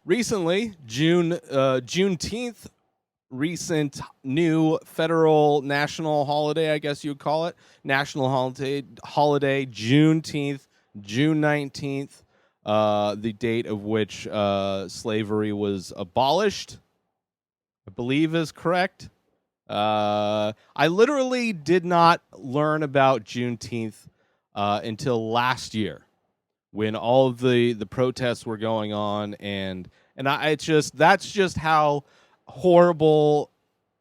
recently, Juneteenth, recent new federal national holiday, I guess you would call it, national holiday, Juneteenth, June 19th, the date of which slavery was abolished, I believe is correct. I literally did not learn about Juneteenth until last year when all of the protests were going on, and it's just that's just how horrible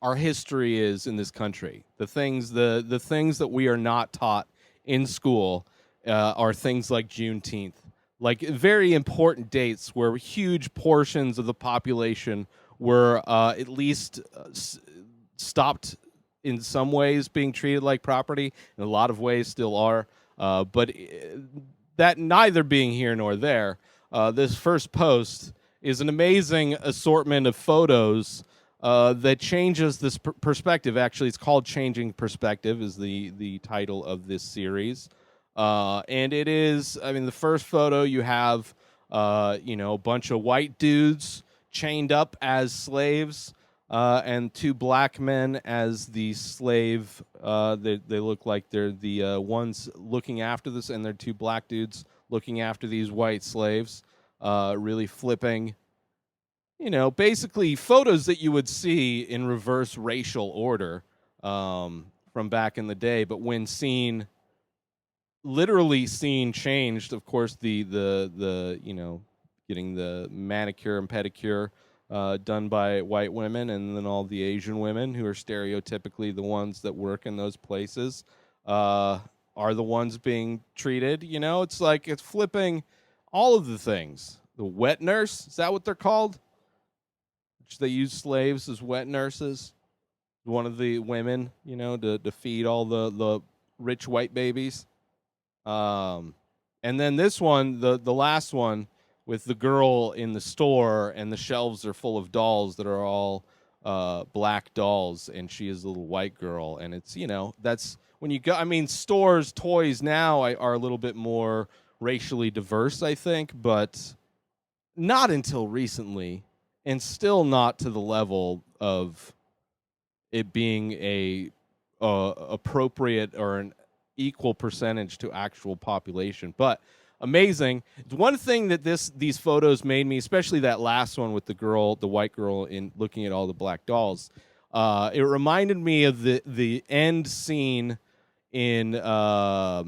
our history is in this country. The things that we are not taught in school are things like Juneteenth, like very important dates where huge portions of the population were at least stopped in some ways being treated like property. In a lot of ways, still are. But that neither being here nor there, this first post is an amazing assortment of photos that changes this perspective. Actually, it's called "Changing Perspective" is the title of this series, and it is. I mean, the first photo you have, a bunch of white dudes chained up as slaves, and two black men as the slave. They look like they're the ones looking after this, and they're two black dudes looking after these white slaves, really flipping. Basically photos that you would see in reverse racial order from back in the day, but when literally seen changed, of course, the getting the manicure and pedicure done by white women, and then all the Asian women who are stereotypically the ones that work in those places are the ones being treated. It's like it's flipping all of the things. The wet nurse, is that what they're called? They use slaves as wet nurses. One of the women, to feed all the rich white babies. And then this one, the last one, with the girl in the store, and the shelves are full of dolls that are all black dolls, and she is a little white girl. And it's, that's when you go. I mean, stores, toys now are a little bit more racially diverse, I think, but not until recently, and still not to the level of it being a appropriate or an equal percentage to actual population. But amazing. One thing that these photos made me, especially that last one with the white girl in looking at all the black dolls, it reminded me of the end scene in God,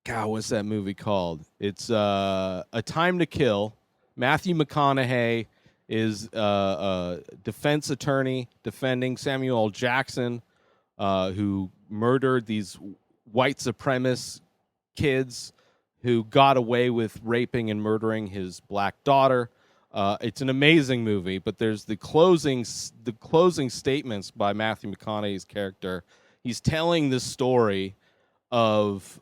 what's that movie called? It's A Time to Kill. Matthew McConaughey is a defense attorney defending Samuel L. Jackson, who murdered these white supremacist kids who got away with raping and murdering his black daughter. It's an amazing movie, but there's the closing statements by Matthew McConaughey's character. He's telling the story of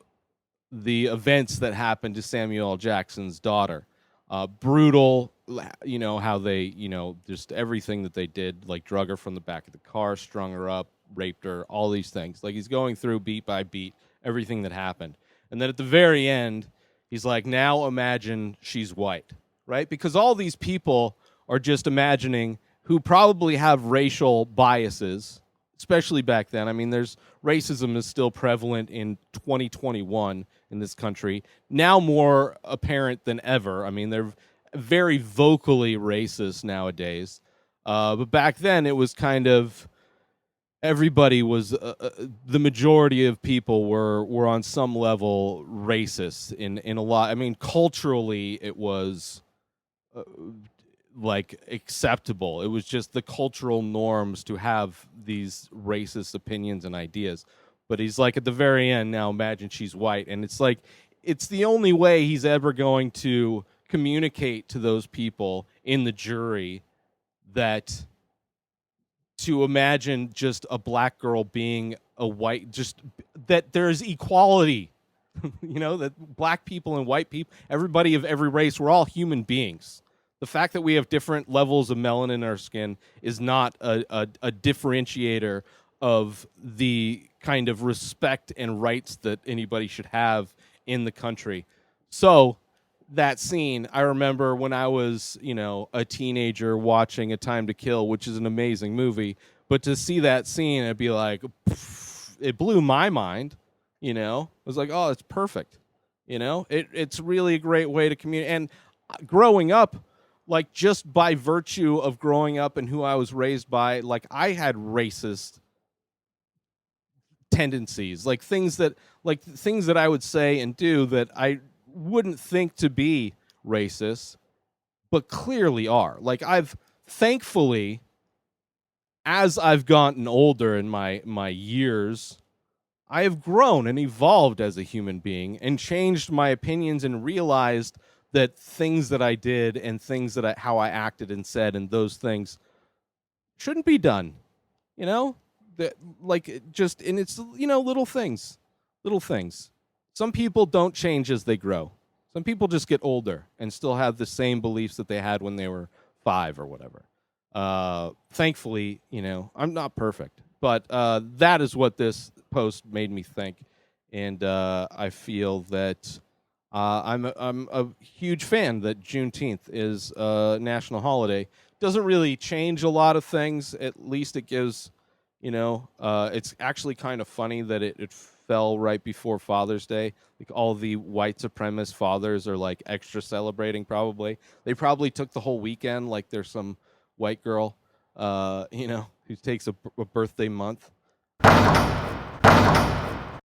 the events that happened to Samuel L. Jackson's daughter. Brutal, how they, just everything that they did, like drug her from the back of the car, strung her up, raped her, all these things. Like he's going through beat by beat everything that happened. And then at the very end, he's like, now imagine she's white, right? Because all these people are just imagining, who probably have racial biases, especially back then. I mean, racism is still prevalent in 2021 in this country, now more apparent than ever. I mean, they're very vocally racist nowadays. But back then, it was kind of everybody was the majority of people were on some level racist in a lot. I mean, culturally, it was like acceptable. It was just the cultural norms to have these racist opinions and ideas. But he's like, at the very end, now imagine she's white. And it's like, it's the only way he's ever going to communicate to those people in the jury that to imagine just a black girl being a white, just that there's equality, that black people and white people, everybody of every race, we're all human beings. The fact that we have different levels of melanin in our skin is not a differentiator of the kind of respect and rights that anybody should have in the country. So that scene, I remember when I was, a teenager watching A Time to Kill, which is an amazing movie. But to see that scene, it'd be like, it blew my mind. It was like, oh, it's perfect. It's really a great way to communicate. And growing up, like just by virtue of growing up and who I was raised by, like I had racist tendencies, like things that I would say and do that I wouldn't think to be racist, but clearly are. Like thankfully, as I've gotten older in my years, I have grown and evolved as a human being and changed my opinions and realized that things that I did and things that how I acted and said and those things shouldn't be done. You know, that like just and it's little things, little things. Some people don't change as they grow. Some people just get older and still have the same beliefs that they had when they were 5 or whatever. Thankfully, I'm not perfect, but that is what this post made me think, and I feel that I'm a huge fan that Juneteenth is a national holiday. Doesn't really change a lot of things. At least it gives, it's actually kind of funny that it fell right before Father's Day. Like all the white supremacist fathers are like extra celebrating. Probably they probably took the whole weekend. Like there's some white girl, who takes a birthday month.